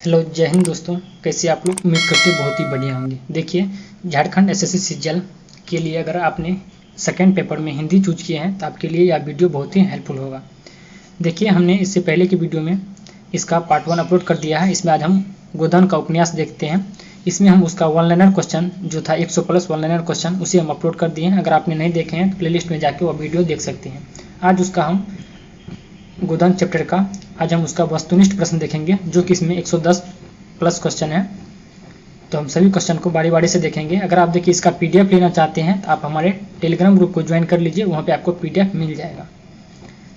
Hello जय हिंद दोस्तों, कैसे आप लोग? उम्मीद करते बहुत ही बढ़िया होंगे। देखिए, झारखंड एसएससी सीजीएल के लिए अगर आपने सेकेंड पेपर में हिंदी चूज किए हैं तो आपके लिए यह वीडियो बहुत ही हेल्पफुल होगा। देखिए, हमने इससे पहले की वीडियो में इसका पार्ट 1 अपलोड कर दिया है। इसमें आज हम गोधन का उपन्यास देखते हैं। इसमें हम उसका वन लाइनर क्वेश्चन जो था 100 प्लस वन लाइनर क्वेश्चन उसे हम अपलोड कर दिए हैं। अगर आपने नहीं देखे हैं तो प्लेलिस्ट में जाके वह वीडियो देख सकते हैं। आज उसका हम गोधन चैप्टर का आज हम उसका वस्तुनिष्ठ प्रश्न देखेंगे जो कि इसमें 110 प्लस क्वेश्चन है। तो हम सभी क्वेश्चन को बारी बारी से देखेंगे। अगर आप देखिए इसका पीडीएफ लेना चाहते हैं तो आप हमारे टेलीग्राम ग्रुप को ज्वाइन कर लीजिए, वहाँ पे आपको पीडीएफ मिल जाएगा।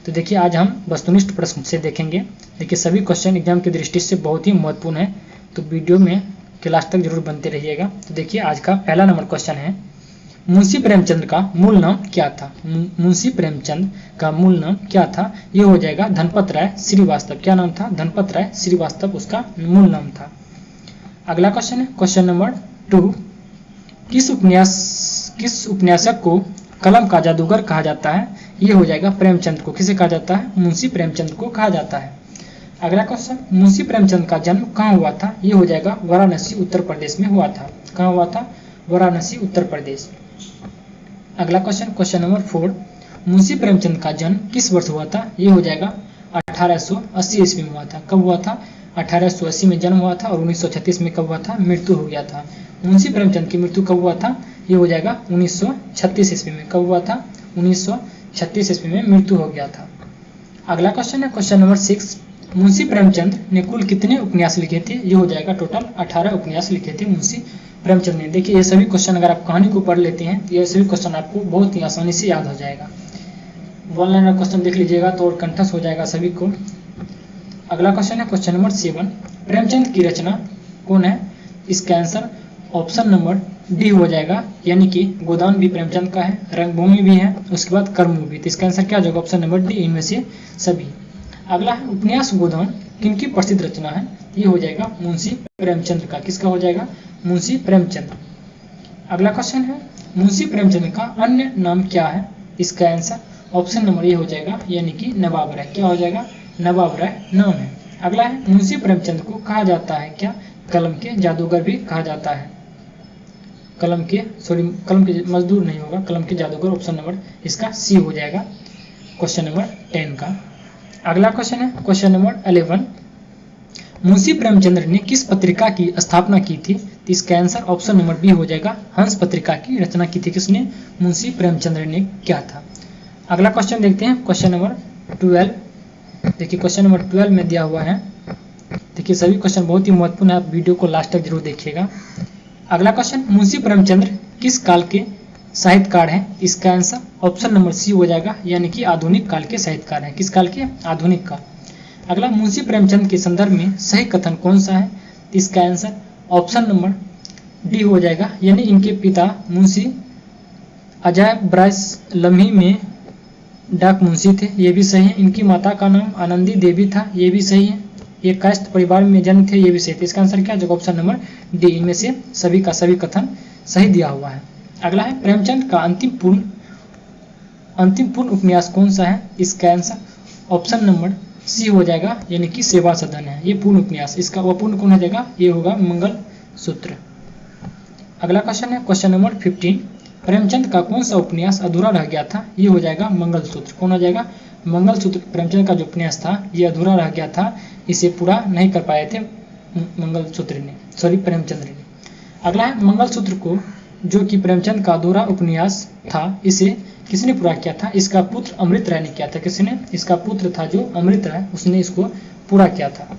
तो देखिए, आज हम वस्तुनिष्ठ प्रश्न से देखेंगे। देखिए, सभी क्वेश्चन एग्जाम की दृष्टि से बहुत ही महत्वपूर्ण है, तो वीडियो में के लास्ट तक जरूर बनते रहिएगा। तो देखिए, आज का पहला नंबर क्वेश्चन है, मुंशी प्रेमचंद का मूल नाम क्या था? मुंशी प्रेमचंद का मूल नाम क्या था? ये हो जाएगा धनपत राय श्रीवास्तव। क्या नाम था? धनपत राय श्रीवास्तव उसका मूल नाम था। अगला क्वेश्चन है क्वेश्चन नंबर 2, किस उपन्यासक को कलम का जादूगर कहा जाता है? ये हो जाएगा प्रेमचंद को। किसे कहा जाता है? मुंशी प्रेमचंद को कहा जाता है। अगला क्वेश्चन, मुंशी प्रेमचंद का जन्म कहाँ हुआ था? ये हो जाएगा वाराणसी उत्तर प्रदेश में हुआ था। कहाँ हुआ था? वाराणसी उत्तर प्रदेश। अगला question question number 4, Munshi Premchand का जन्म किस वर्ष हुआ था? ये हो जाएगा 1880 ईस्वी में हुआ था। कब हुआ था? 1880 में जन्म हुआ था और 1936 में कब हुआ था? मृत्यु हो गया था। मुंशी प्रेमचंद की मृत्यु कब हुआ था? ये हो जाएगा 1936 ईस्वी में। कब हुआ था? 1936 ईस्वी में मृत्यु हो गया था। अगला क्वेश्चन है क्वेश्चन नंबर 6, मुंशी प्रेमचंद ने कुल कितने उपन्यास लिखे थे? ये हो जाएगा टोटल 18 उपन्यास लिखे थे मुंशी प्रेमचंद ने। देखिए, ये सभी क्वेश्चन अगर आप कहानी को पढ़ लेते हैं तो ये सभी क्वेश्चन आपको बहुत ही आसानी से याद हो जाएगा। वन लाइनर क्वेश्चन देख लीजिएगा तो और कंठस्थ हो जाएगा सभी को। अगला क्वेश्चन है क्वेश्चन नंबर 7, प्रेमचंद की रचना कौन है? इसका आंसर ऑप्शन नंबर डी हो जाएगा, यानी कि गोदान भी प्रेमचंद का है, रंगभूमि भी है, उसके बाद कर्म भी। तो इसका आंसर क्या हो जाएगा? ऑप्शन नंबर डी, इनमें से सभी। अगला है उपन्यास गोदान किनकी प्रसिद्ध रचना है? ये हो जाएगा मुंशी प्रेमचंद का। किसका हो जाएगा? मुंशी प्रेमचंद। अगला क्वेश्चन है, मुंशी प्रेमचंद का अन्य नाम क्या है? इसका आंसर ऑप्शन नंबर ए हो जाएगा, यानी कि नवाब राय। क्या हो जाएगा? नवाब राय नाम है। अगला है, मुंशी प्रेमचंद को कहा जाता है क्या? कलम के जादूगर भी कहा जाता है। कलम के मजदूर नहीं होगा, कलम के जादूगर। ऑप्शन नंबर इसका सी हो जाएगा क्वेश्चन नंबर 10 का। अगला क्वेश्चन है क्वेश्चन नंबर 11, मुंशी प्रेमचंद्र ने किस पत्रिका की स्थापना की थी? तो इसका आंसर ऑप्शन नंबर बी हो जाएगा, हंस पत्रिका की रचना की थी। किसने? मुंशी प्रेमचंद्र ने। क्या था? अगला क्वेश्चन देखते हैं क्वेश्चन नंबर 12। देखिए, क्वेश्चन नंबर 12 में दिया हुआ है। देखिए, सभी क्वेश्चन बहुत ही महत्वपूर्ण है, आप वीडियो को लास्ट तक जरूर देखिएगा। अगला क्वेश्चन, मुंशी प्रेमचंद्र किस काल के साहित्यकार हैं? इसका आंसर ऑप्शन नंबर सी हो जाएगा, यानी कि आधुनिक काल के साहित्यकार हैं। किस काल के? आधुनिक काल। अगला, मुंशी प्रेमचंद के संदर्भ में सही कथन कौन सा है? इसका आंसर ऑप्शन नंबर डी हो जाएगा, यानी इनके पिता मुंशी अजायब ब्राइस लम्ही में डाक मुंशी थे। ये भी सही है। इनकी माता का नाम आनंदी देवी था। ये भी सही है। ये कायस्थ परिवार में जन्म थे। ये भी सही थे। इसका आंसर क्या है? ऑप्शन नंबर डी, इनमें से सभी का सभी कथन सही दिया हुआ है। अगला है, प्रेमचंद का अंतिम पूर्ण उपन्यास कौन सा है? इसका आंसर ऑप्शन नंबर सी हो जाएगा, यानी कि सेवा सदन है। ये पूर्ण उपन्यास, इसका वह पूर्ण कौन हो जाएगा? ये होगा मंगल सूत्र। अगला क्वेश्चन है क्वेश्चन नंबर 15, प्रेमचंद का कौन सा उपन्यास अधूरा रह गया था? ये हो जाएगा मंगल सूत्र। कौन हो जाएगा? मंगल सूत्र। प्रेमचंद का जो उपन्यास था ये अधूरा रह गया था, इसे पूरा नहीं कर पाए थे प्रेमचंद्र ने। अगला है, मंगल सूत्र को जो कि प्रेमचंद का अधूरा उपन्यास था, इसे किसने पूरा किया था? इसका पुत्र अमृत राय ने किया था। किसने? इसका पुत्र था जो अमृत राय, उसने इसको पूरा किया था।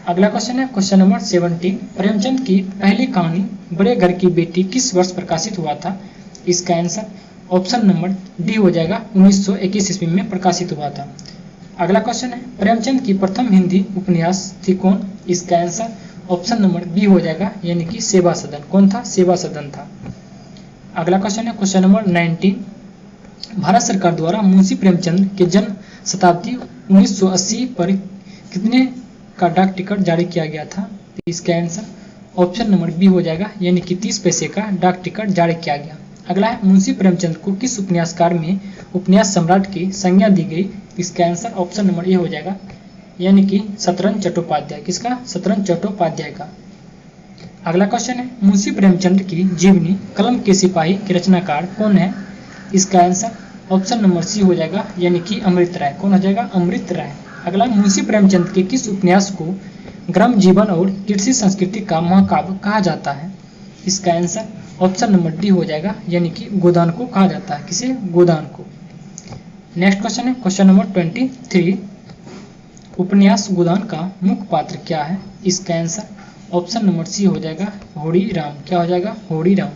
अगला क्वेश्चन है क्वेश्चन नंबर 17, प्रेमचंद की पहली कहानी बड़े घर की बेटी किस वर्ष प्रकाशित हुआ था? इसका आंसर ऑप्शन नंबर डी हो जाएगा, 1921 ईस्वी में प्रकाशित हुआ था। अगला क्वेश्चन है, प्रेमचंद की प्रथम हिंदी उपन्यास थी कौन? इसका आंसर ऑप्शन नंबर बी हो जाएगा, यानी कि सेवा सदन। कौन था? सेवा सदन था। अगला क्वेश्चन है क्वेश्चन नंबर 19, भारत सरकार द्वारा मुंशी प्रेमचंद के जन्म शताब्दी 1980 पर कितने का डाक टिकट जारी किया गया था? तो इसका आंसर ऑप्शन नंबर बी हो जाएगा, यानी कि 30 पैसे का डाक टिकट जारी किया गया। अगला है, मुंशी प्रेमचंद को किस उपन्यासकार में उपन्यास सम्राट की संज्ञा दी गई? इसका आंसर ऑप्शन नंबर ए हो जाएगा, यानी कि शतरंज चट्टोपाध्याय। किसका? शतरंज चट्टोपाध्याय का। अगला क्वेश्चन है मुंशी प्रेमचंद की जीवनी कलम के सिपाही के रचनाकार कौन है? इसका आंसर ऑप्शन नंबर सी हो जाएगा, यानी कि अमृत राय। कौन हो जाएगा? अमृत राय। अगला मुंशी प्रेमचंद के किस उपन्यास को ग्राम जीवन और कृषि संस्कृति का महाकाव्य कहा जाता है? इसका आंसर ऑप्शन नंबर डी हो जाएगा, यानी कि गोदान को कहा जाता है। किसे? गोदान को। नेक्स्ट क्वेश्चन है क्वेश्चन नंबर 23, उपन्यास गोदान का मुख्य पात्र क्या है? इसका आंसर ऑप्शन नंबर सी हो जाएगा, होड़ी राम। क्या हो जाएगा? होड़ी राम।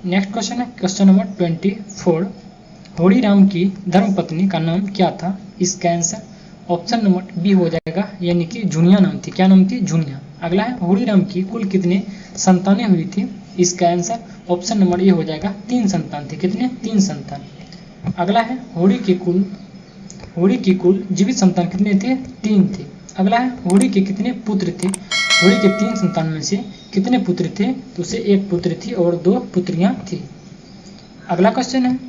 नेक्स्ट क्वेश्चन है क्वेश्चन नंबर 24, होड़ी राम की धर्मपत्नी का नाम क्या था? इसका आंसर ऑप्शन नंबर बी हो जाएगा, यानी कि झुनिया नाम थी। क्या नाम थी? झुनिया। अगला है होड़ी राम की कुल कितने संतानें हुई थी? इसका आंसर ऑप्शन नंबर ए हो जाएगा, 3 संतान थे। कितने? 3 संतान। अगला है होड़ी की कुल जीवित संतान कितने थे? 3 थे। अगला है होड़ी के कितने पुत्र थे? होड़ी के 3 संतान में से कितने पुत्र थे? तो उसे 1 पुत्र थी और 2 पुत्रियां थी। अगला क्वेश्चन है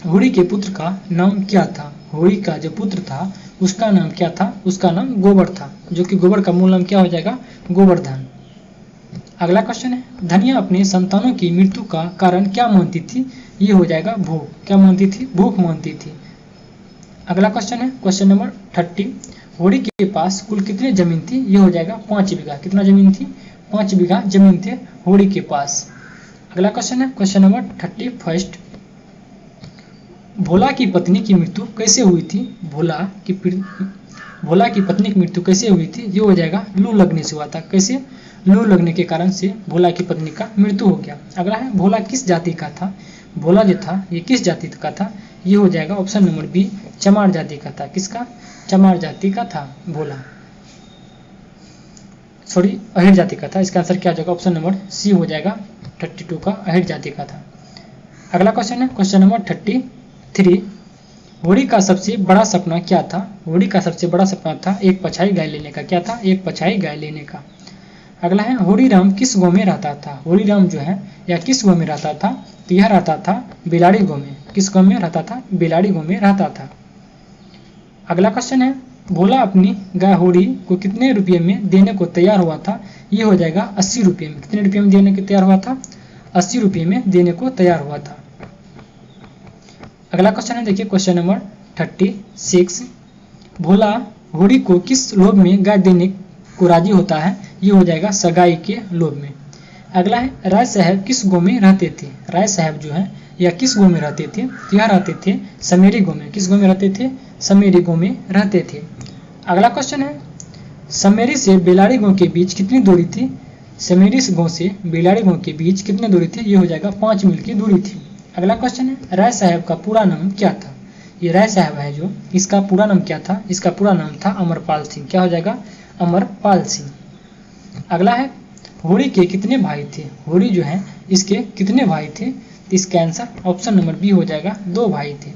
होड़ी के पुत्र का नाम क्या था? होड़ी का जो पुत्र था उसका नाम क्या था? उसका नाम गोबर था, जो कि गोबर का मूल नाम क्या हो जाएगा? गोवर्धन। अगला क्वेश्चन है धनिया अपने संतानों की मृत्यु का कारण क्या मानती थी? ये हो जाएगा भूख। क्या मानती थी? भूख मानती थी। अगला क्वेश्चन है क्वेश्चन नंबर 30, होड़ी के पास कुल कितनी जमीन थी? ये हो जाएगा 5 बीघा। कितना जमीन थी? 5 बीघा जमीन थे होड़ी के पास। अगला क्वेश्चन है क्वेश्चन नंबर 31, भोला की पत्नी की मृत्यु कैसे हुई थी? भोला की पत्नी की मृत्यु कैसे हुई थी? ये हो जाएगा लू लगने से हुआ था। कैसे? लू लगने के कारण से भोला की पत्नी का मृत्यु हो गया। अगला है भोला किस जाति का था? भोला जो था ये किस जाति का था? ये हो जाएगा ऑप्शन नंबर बी, चमार जाति का था। किसका? चमार जाति का था भोला। सॉरी, अहिर जाति का था। इसका आंसर क्या हो जाएगा? ऑप्शन नंबर सी हो जाएगा, 32 का अहिर जाति का था। अगला क्वेश्चन है क्वेश्चन नंबर 33, होड़ी का सबसे बड़ा सपना क्या था? होड़ी का सबसे बड़ा सपना था एक पछाई गाय लेने का। क्या था? एक पछाई गाय लेने का। अगला है होड़ी राम किस गांव में रहता था? होड़ी राम जो है या किस गांव में रहता था? तो यह रहता था बेलाड़ी गांव में। किस गांव में रहता था? बेलाड़ी गांव में रहता था। अगला क्वेश्चन है भोला अपनी गाय होड़ी को कितने रुपये में देने को तैयार हुआ था? ये हो जाएगा 80 रुपये में। कितने रुपये में देने को तैयार हुआ था? 80 रुपये में देने को तैयार हुआ था। अगला क्वेश्चन है देखिए क्वेश्चन नंबर 36, भोला होड़ी को किस लोभ में गाय देने को राजी होता है? ये हो जाएगा सगाई के लोभ में। अगला है राय साहब किस गांव में रहते थे? राय साहब जो है या किस गांव में रहते थे? यह रहते थे समेरी गांव में। किस गांव में रहते थे? समेरी गांव में रहते थे। अगला क्वेश्चन है समेरी से बेलाड़ी गांव के बीच कितनी दूरी थी? समेरी गांव से बेलाड़ी गांव के बीच कितनी दूरी थी? ये हो जाएगा 5 मील की दूरी थी। अगला क्वेश्चन है राय साहब का पूरा नाम क्या था? ये राय साहब है जो, इसका पूरा नाम क्या था? इसका पूरा नाम था अमरपाल सिंह। क्या हो जाएगा? अमरपाल सिंह। अगला है होड़ी के कितने भाई थे? होड़ी जो है इसके कितने भाई थे? इसका आंसर ऑप्शन नंबर बी हो जाएगा, 2 भाई थे।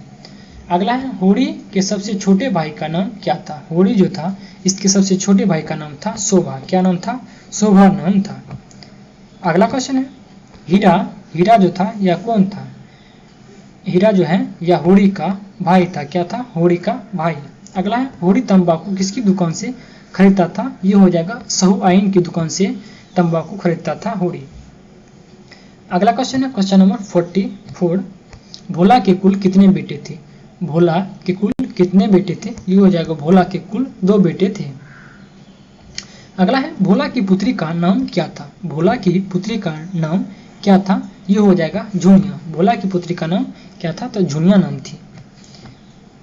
अगला है होड़ी के सबसे छोटे भाई का नाम क्या था? होड़ी जो था इसके सबसे छोटे भाई का नाम था शोभा। क्या नाम था? शोभा नाम था। अगला क्वेश्चन है हीरा जो था या कौन था? हीरा जो है या होड़ी का भाई था। क्या था? होड़ी का भाई। अगला है होड़ी तंबाकू किसकी दुकान से खरीदता था? ये हो जाएगा सहू आइन की दुकान से तंबाकू खरीदता था होड़ी। अगला क्वेश्चन है क्वेश्चन नंबर 44, भोला के कुल कितने बेटे थे? भोला के कुल कितने बेटे थे? ये हो जाएगा भोला के कुल 2 बेटे थे। अगला है भोला की पुत्री का नाम क्या था? भोला की पुत्री का नाम क्या था? ये हो जाएगा झुनिया। भोला की पुत्री का नाम क्या था? तो झुनिया नाम थी।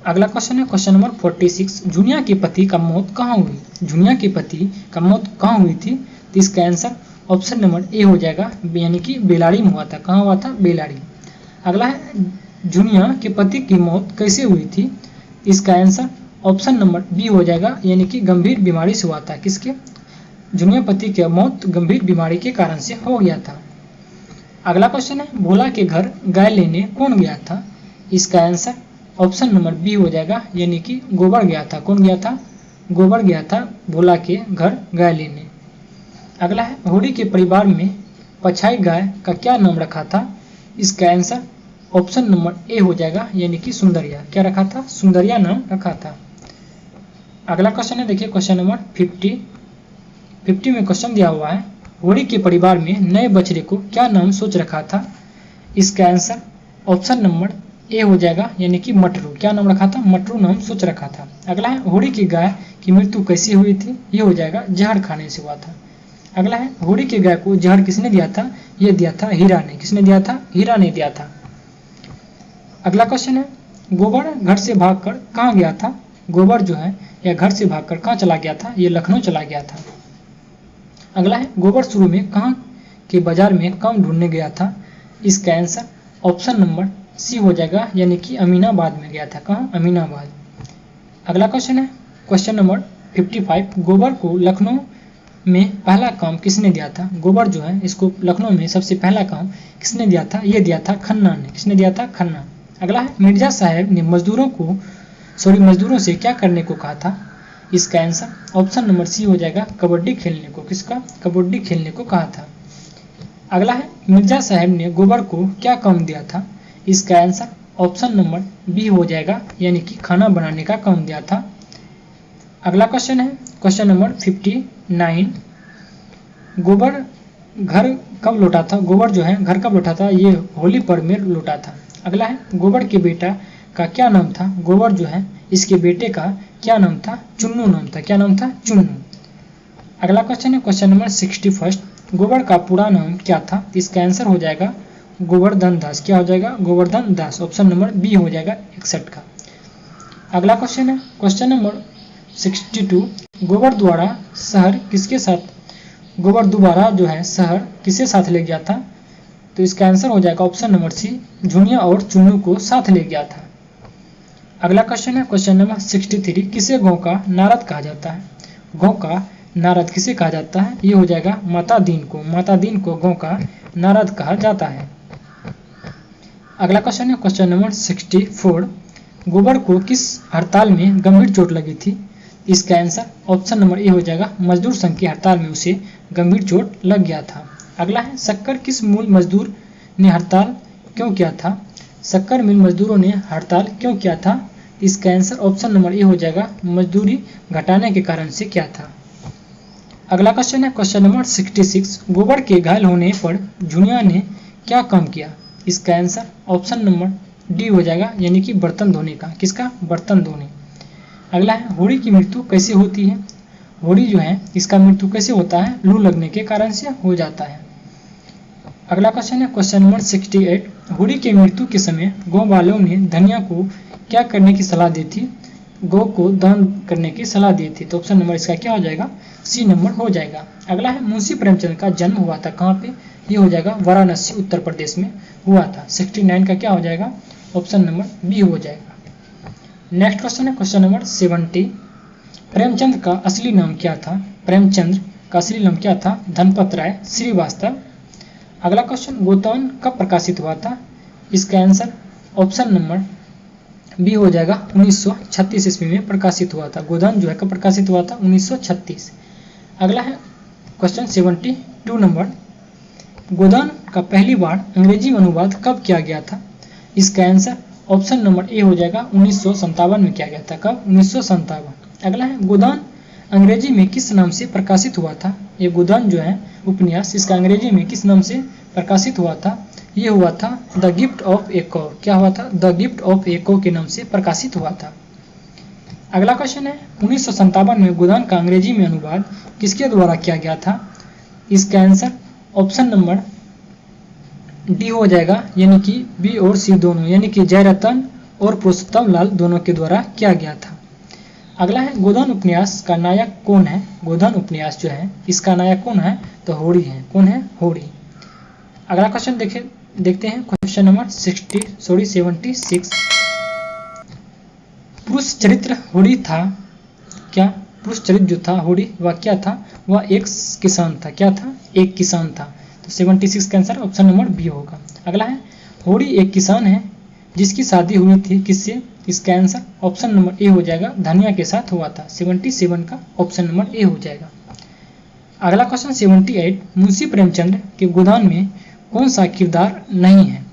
अगला क्वेश्चन है क्वेश्चन नंबर 46, झुनिया के पति का मौत कहाँ हुई? झुनिया के पति का मौत कहाँ हुई थी? तो इसका आंसर ऑप्शन नंबर ए हो जाएगा, यानी कि बेलाड़ी में हुआ था। कहाँ हुआ था? बेलाड़ी। अगला है झुनिया के पति की मौत कैसे हुई थी? इसका आंसर ऑप्शन नंबर बी हो जाएगा, यानी कि गंभीर बीमारी से हुआ था। किसके? झुनिया पति की मौत गंभीर बीमारी के कारण से हो गया था। अगला क्वेश्चन है भोला के घर गाय लेने कौन गया था? इसका आंसर ऑप्शन नंबर बी हो जाएगा, यानी कि गोबर गया था। कौन गया था? गोबर गया था भोला के घर गाय लेने। अगला है होड़ी के परिवार में पछाई गाय का क्या नाम रखा था? इसका आंसर ऑप्शन नंबर ए हो जाएगा, यानी कि सुंदरिया। क्या रखा था? सुंदरिया नाम रखा था। अगला क्वेश्चन है, देखिए क्वेश्चन नंबर 50 में क्वेश्चन दिया हुआ है, होड़ी के परिवार में नए बछड़े को क्या नाम सोच रखा था। इसका आंसर ऑप्शन नंबर ए हो जाएगा, यानी कि मटरू। क्या नाम रखा था? मटरू नाम सोच रखा था। अगला है, होड़ी की गाय की मृत्यु कैसे हुई थी। ये हो जाएगा जहर खाने से हुआ था। अगला है, होड़ी की गाय को जहर किसने दिया था। ये दिया था हीरा ने। किसने दिया था? हीरा ने दिया था। अगला क्वेश्चन है, गोबर घर से भागकर कहाँ गया था। गोबर जो है यह घर से भागकर कहाँ चला गया था। ये लखनऊ चला गया था। अगला है, गोबर शुरू में कहाँ के बाजार में कम ढूंढने गया था। इसका आंसर ऑप्शन नंबर सी हो जाएगा, यानी कि अमीनाबाद में गया था। कहाँ? अमीनाबाद। अगला क्वेश्चन है, क्वेश्चन नंबर 55, गोबर को लखनऊ में पहला काम किसने दिया था। गोबर जो है इसको लखनऊ में सबसे पहला काम किसने दिया था। ये दिया था खन्ना ने। किसने दिया था? खन्ना। अगला है, मिर्जा साहब ने मजदूरों से क्या करने को कहा था। इसका आंसर ऑप्शन नंबर सी हो जाएगा, कबड्डी खेलने को। किसका? कबड्डी खेलने को कहा था। अगला है, मिर्जा साहब ने गोबर को क्या काम दिया था। इसका आंसर ऑप्शन नंबर बी हो जाएगा, यानी कि खाना बनाने का काम दिया था। अगला क्वेश्चन है, क्वेश्चन नंबर 59, गोबर घर कब लौटा था। गोबर जो है घर कब लौटा था। ये होली पर्व में लौटा था। अगला है, गोबर के बेटा का क्या नाम था। गोबर जो है इसके बेटे का क्या नाम था। चुन्नू नाम था। क्या नाम था? चुन्नू। अगला क्वेश्चन है, क्वेश्चन नंबर 61, गोबर का पूरा नाम क्या था। इसका आंसर हो जाएगा गोवर्धन दास। क्या हो जाएगा? गोवर्धन दास। ऑप्शन नंबर बी हो जाएगा 61 का। अगला क्वेश्चन है, क्वेश्चन नंबर 62, गोबर द्वारा शहर किसके साथ गोबर दोबारा जो है शहर किसके साथ ले गया था। तो इसका आंसर हो जाएगा ऑप्शन नंबर सी, झुनिया और चुन्नू को साथ ले गया था। अगला क्वेश्चन है, क्वेश्चन नंबर 63, किसे गांव का नारद कहा जाता है। गांव का नारद किसे कहा जाता है। ये हो जाएगा माता दीन को। माता दीन को गांव का नारद कहा जाता है। अगला क्वेश्चन है, क्वेश्चन नंबर 64, गोबर को किस हड़ताल में गंभीर चोट लगी थी। इसका आंसर ऑप्शन नंबर ए हो जाएगा, मजदूर संघ की हड़ताल में उसे गंभीर चोट लग गया था। अगला है, शक्कर किस मूल मजदूर ने हड़ताल क्यों किया था। शक्कर मिल मजदूरों ने हड़ताल क्यों किया था। इसका आंसर ऑप्शन नंबर ए हो जाएगा, मजदूरी घटाने के कारण से किया था। अगला क्वेश्चन है, क्वेश्चन नंबर 66, गोबर के घायल होने पर झुनिया ने क्या काम किया। इसका आंसर ऑप्शन नंबर डी हो जाएगा, यानी कि बर्तन धोने का। किसका? बर्तन धोने। अगला है, होड़ी की मृत्यु कैसे होती है। होड़ी जो है इसका मृत्यु कैसे होता है। लू लगने के कारण से हो जाता है। अगला क्वेश्चन है, क्वेश्चन नंबर 68, होड़ी की मृत्यु के समय गाँव वालों ने धनिया को क्या करने की सलाह दी थी। गौ को दान करने की सलाह दी थी। तो ऑप्शन नंबर इसका क्या हो जाएगा, सी नंबर हो जाएगा। अगला है, मुंशी प्रेमचंद का जन्म हुआ था कहाँ पे। ये हो जाएगा वाराणसी उत्तर प्रदेश में हुआ था। 69 का क्या हो जाएगा, ऑप्शन नंबर बी हो जाएगा। नेक्स्ट क्वेश्चन है, क्वेश्चन नंबर 70, प्रेमचंद का असली नाम क्या था। प्रेमचंद का असली नाम क्या था। धनपत राय श्रीवास्तव। अगला क्वेश्चन, गोदान कब प्रकाशित हुआ था। इसका आंसर ऑप्शन नंबर बी हो जाएगा, 1936 ईस्वी में प्रकाशित हुआ था। गोदान जो है कब प्रकाशित हुआ था, 1936। अगला है क्वेश्चन 72 नंबर, गोदान का पहली बार अंग्रेजी में अनुवाद कब किया गया था। इसका आंसर ऑप्शन नंबर ए हो जाएगा, 1957 में किया गया था। कब? 1957। अगला है, गोदान अंग्रेजी में किस नाम से प्रकाशित हुआ था। ये गोदान जो है उपन्यास, इसका अंग्रेजी में किस नाम से प्रकाशित हुआ था। ये हुआ था द गिफ्ट ऑफ ए कॉ। क्या हुआ था, द गिफ्ट ऑफ ए कॉ के नाम से प्रकाशित हुआ था। अगला क्वेश्चन है, 1957 में गोदान का अंग्रेजी में अनुवाद किसके द्वारा किया गया था। इसका आंसर ऑप्शन नंबर डी हो जाएगा, यानी कि बी और सी दोनों, यानी कि जयरतन और पुरुषोत्तम लाल दोनों के द्वारा किया गया था। अगला है, गोदान उपन्यास का नायक कौन है। गोदान उपन्यास जो है इसका नायक कौन है, तो होड़ी है। कौन है, होड़ी। अगला क्वेश्चन देखते हैं, क्वेश्चन नंबर 76। पुरुष चरित्र होड़ी था क्या। पुरुष चरित्र जो था होड़ी वह क्या था, वह एक किसान था। क्या था, एक किसान था। तो 76 का आंसर ऑप्शन नंबर बी होगा। अगला है, होड़ी एक किसान है जिसकी शादी हुई थी किससे। इसका आंसर ऑप्शन नंबर ए हो जाएगा, धनिया के साथ हुआ था। 77 का ऑप्शन नंबर ए हो जाएगा। अगला क्वेश्चन 78, मुंशी प्रेमचंद के गोदान में कौन सा किरदार नहीं है।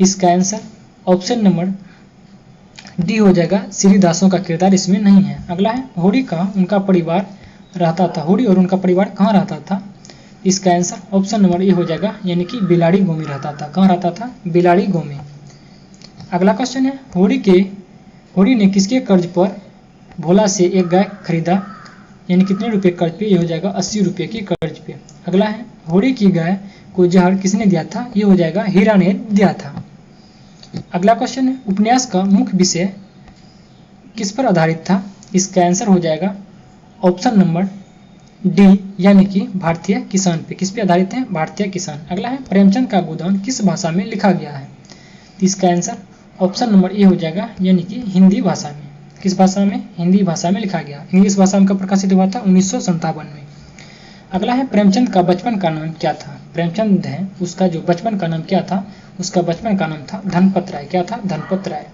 इसका आंसर ऑप्शन नंबर डी हो जाएगा, श्रीदासों का किरदार इसमें नहीं है। अगला है होड़ी का उनका परिवार रहता था, होड़ी और उनका परिवार कहाँ रहता था? इसका आंसर ऑप्शन नंबर ए हो जाएगा, यानी कि बिलाड़ी गांव में रहता था। कहाँ रहता था? बिलाड़ी गांव में। अगला क्वेश्चन है होड़ी ने किसके कर्ज पर भोला से एक गाय खरीदा, यानी कितने रुपए कर्ज पे? ये हो जाएगा 80 रुपये की कर्ज पे। अगला है होड़ी की गाय को जहर किसने दिया था? ये हो जाएगा हीरा ने दिया था। अगला क्वेश्चन है उपन्यास का मुख्य विषय किस पर आधारित था? इसका आंसर हो जाएगा ऑप्शन नंबर डी, यानी कि भारतीय किसान पे। किस पे आधारित है? भारतीय किसान। अगला है प्रेमचंद का गोदान किस भाषा में लिखा गया है? इसका आंसर ऑप्शन नंबर ए हो जाएगा, यानी कि हिंदी भाषा में। किस भाषा में? हिंदी भाषा में लिखा गया। इंग्लिश भाषा में प्रकाशित हुआ था 1957 में। अगला है प्रेमचंद का बचपन का नाम क्या था? प्रेमचंद है उसका जो बचपन का नाम क्या था? उसका बचपन का नाम था धनपत राय। क्या था? धनपत राय।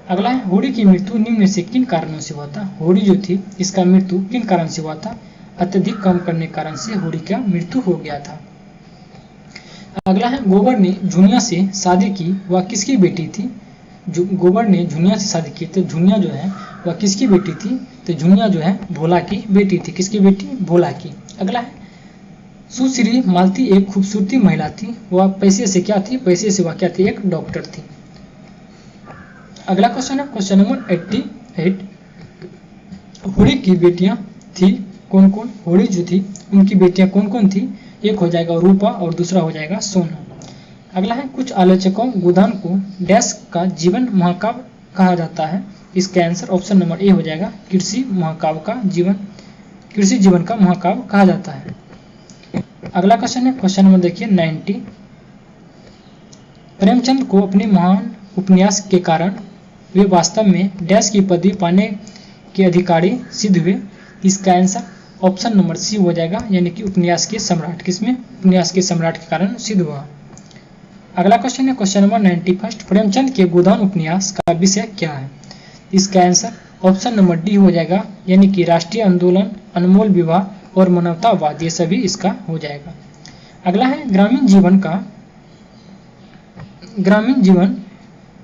अगला है होड़ी की मृत्यु निम्न में से किन कारणों से हुआ था? होड़ी जो थी इसका मृत्यु किन कारण से हुआ था? अत्यधिक काम करने के कारण से होड़ी का मृत्यु हो गया था। अगला है गोबर ने झुनिया से शादी की, वह किसकी बेटी थी? जो गोबर ने झुनिया से शादी की, तो झुनिया जो है वह किसकी बेटी थी? तो झुनिया जो है भोला की बेटी थी। किसकी बेटी? भोला की। अगला है सुश्री मालती एक खूबसूरती महिला थी, वह पैसे से क्या थी? पैसे से वह क्या थी? एक डॉक्टर थी। अगला क्वेश्चन है क्वेश्चन नंबर 88, होड़ी की बेटियां थी कौन कौन? होड़ी जो थी उनकी बेटियां कौन कौन थी? एक हो जाएगा रूपा और दूसरा हो जाएगा सोना। अगला है कुछ आलोचकों गोदान को डैश का जीवन महाकाव्य कहा जाता है। इसका आंसर ऑप्शन नंबर ए हो जाएगा, कृषि जीवन का महाकाव्य कहा जाता है। अगला क्वेश्चन है क्वेश्चन नंबर देखिए 90, प्रेमचंद को अपने महान उपन्यास के कारण वे वास्तव में डैश की पदवी पाने के अधिकारी सिद्ध हुए। इसका आंसर ऑप्शन नंबर सी हो जाएगा, यानी कि उपन्यास के सम्राट। किसमें? उपन्यास के सम्राट के कारण सिद्ध हुआ। अगला क्वेश्चन है क्वेश्चन नंबर 91, प्रेमचंद के गोदान उपन्यास का विषय क्या है? इसका आंसर ऑप्शन नंबर डी हो जाएगा, यानी कि राष्ट्रीय आंदोलन, अनमोल विवाह और मानवतावाद, ये सभी इसका हो जाएगा। अगला है ग्रामीण जीवन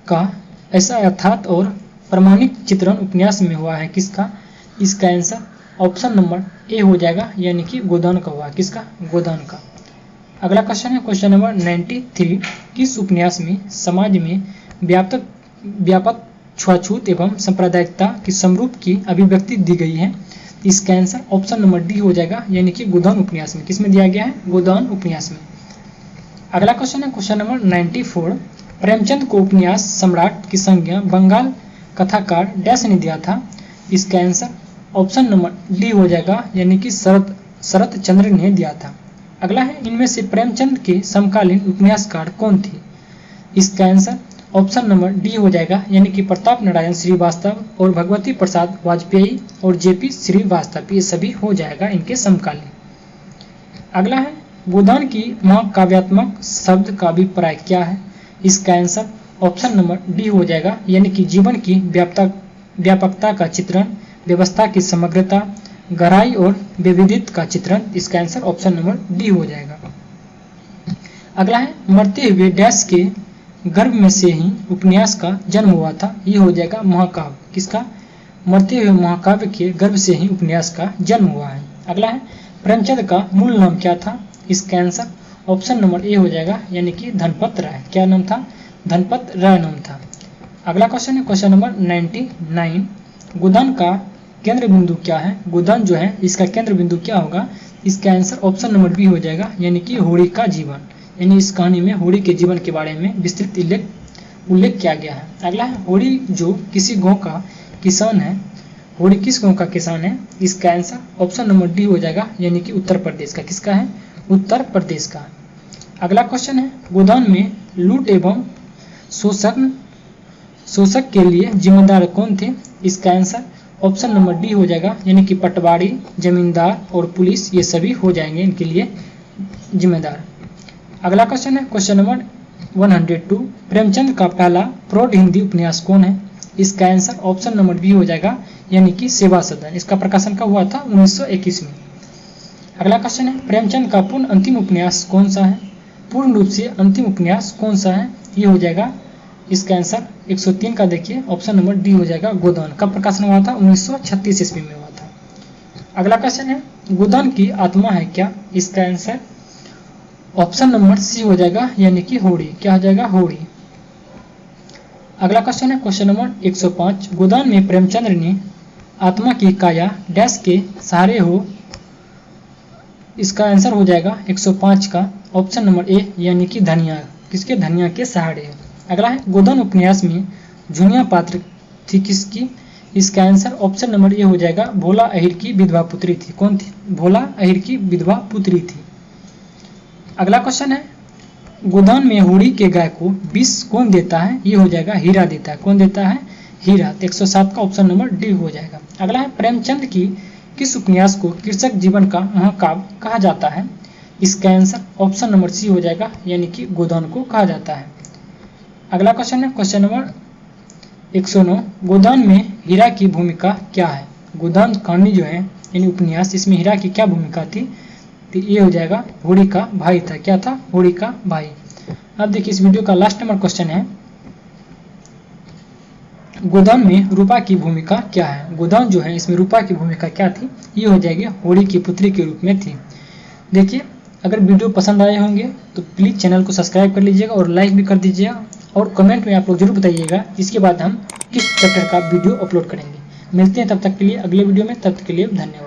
का ऐसा यथार्थ और प्रामाणिक चित्रण उपन्यास में हुआ है किसका? इसका आंसर ऑप्शन नंबर ए हो जाएगा, यानी कि गोदान का हुआ। किसका? गोदान का। अगला क्वेश्चन है क्वेश्चन नंबर 93, किस उपन्यास में समाज में व्यापक छुआछूत एवं सांप्रदायिकता की समरूप की अभिव्यक्ति दी गई है? इसका आंसर ऑप्शन नंबर डी हो जाएगा, यानी कि गोदान उपन्यास में। किसमें दिया गया है? गोदान उपन्यास में। अगला क्वेश्चन है क्वेश्चन नंबर 94, प्रेमचंद को उपन्यास सम्राट की संज्ञा बंगाल कथाकार डैश ने दिया था। इसका आंसर ऑप्शन नंबर डी हो जाएगा, यानी कि शरत चंद्र ने दिया था। अगला है इनमें से प्रेमचंद के समकालीन उपन्यासकार कौन थे? इसका आंसर ऑप्शन नंबर डी हो जाएगा, यानी कि प्रताप नारायण श्रीवास्तव और भगवती प्रसाद वाजपेयी और जेपी श्रीवास्तव, ये सभी हो जाएगा इनके समकालीन। अगला है गोदान की महाकाव्यात्मक शब्द का अभिप्राय क्या है? इसका आंसर ऑप्शन नंबर डी हो जाएगा, यानी कि जीवन की व्यापकता का चित्रण, व्यवस्था की समग्रता, गहराई और विविधता का चित्रण। इसका आंसर ऑप्शन नंबर डी हो जाएगा। अगला है मरते हुए डैश के गर्भ में से ही उपन्यास का जन्म हुआ था। ये हो जाएगा महाकाव्य। किसका? मरते हुए महाकाव्य के गर्भ से ही उपन्यास का जन्म हुआ है। अगला है प्रेमचंद का मूल नाम क्या था? इसका आंसर ऑप्शन नंबर ए हो जाएगा, यानी कि धनपत राय। क्या नाम था? धनपत राय नाम था। अगला क्वेश्चन है क्वेश्चन नंबर 99, गोदान का केंद्र बिंदु क्या है? गोदान जो है इसका केंद्र बिंदु क्या होगा? इसका आंसर ऑप्शन नंबर बी हो जाएगा, यानी कि होड़ी का जीवन। यानी इस कहानी में होड़ी के जीवन के बारे में विस्तृत उल्लेख किया गया है। अगला है होड़ी जो किसी गांव का किसान है, होड़ी किस गांव का किसान है? इसका आंसर ऑप्शन नंबर डी हो जाएगा, यानी कि उत्तर प्रदेश का। किसका है? उत्तर प्रदेश का। अगला क्वेश्चन है गोदान में लूट एवं शोषक के लिए जिम्मेदार कौन थे? इसका आंसर ऑप्शन नंबर डी हो जाएगा, यानी कि पटवारी, जमींदार और पुलिस, ये सभी हो जाएंगे इनके लिए जिम्मेदार। अगला क्वेश्चन है क्वेश्चन नंबर 102, प्रेमचंद का पहला प्रौढ़ हिंदी उपन्यास कौन है? इसका आंसर ऑप्शन नंबर बी हो जाएगा, यानी कि सेवा सदन। इसका प्रकाशन कब हुआ था? 1921 में। अगला क्वेश्चन है प्रेमचंद का पूर्ण अंतिम उपन्यास कौन सा है? पूर्ण रूप से अंतिम उपन्यास कौन सा है? ये हो जाएगा इसका आंसर 103 का देखिए ऑप्शन नंबर डी हो जाएगा गोदान। कब प्रकाशन हुआ था? 1936 ईस्वी में हुआ था। अगला क्वेश्चन है गोदान की आत्मा है क्या? इसका आंसर ऑप्शन नंबर सी हो जाएगा यानी कि होड़ी। क्या हो जाएगा? होड़ी। अगला क्वेश्चन है क्वेश्चन नंबर 105 गोदान में प्रेमचंद्र ने आत्मा की काया डैश के सहारे हो। इसका आंसर हो जाएगा 105 का ऑप्शन नंबर ए यानी कि धनिया। किसके? धनिया के सहारे। अगला है गोदान उपन्यास में झुनिया पात्र थी किसकी? इसका आंसर ऑप्शन नंबर ए हो जाएगा भोला अहिर की विधवा पुत्री थी। कौन थी? भोला अहिर की विधवा पुत्री थी। अगला क्वेश्चन है गोदान में होड़ी के गाय को विष कौन देता है? ये हो जाएगा हीरा देता है। कौन देता है? हीरा। 107 का ऑप्शन नंबर डी हो जाएगा। अगला है प्रेमचंद की किस उपन्यास को कृषक जीवन का महाकाव्य कहा जाता है? इसका आंसर ऑप्शन नंबर सी हो जाएगा यानी कि गोदान को कहा जाता है। अगला क्वेश्चन है क्वेश्चन नंबर 109 गोदान में हीरा की भूमिका क्या है? गोदान कहानी जो है यानी उपन्यास, इसमें हीरा की क्या भूमिका थी? तो ये हो जाएगा होड़ी का भाई था। क्या था? होड़ी का भाई। अब देखिए इस वीडियो का लास्ट नंबर क्वेश्चन है गोदान में रूपा की भूमिका क्या है? गोदान जो है इसमें रूपा की भूमिका क्या थी? ये हो जाएगी होड़ी की पुत्री के रूप में थी। देखिए अगर वीडियो पसंद आए होंगे तो प्लीज़ चैनल को सब्सक्राइब कर लीजिएगा और लाइक भी कर दीजिएगा और कमेंट में आप लोग जरूर बताइएगा इसके बाद हम किस चैप्टर का वीडियो अपलोड करेंगे। मिलते हैं तब तक के लिए अगले वीडियो में। तब तक के लिए धन्यवाद।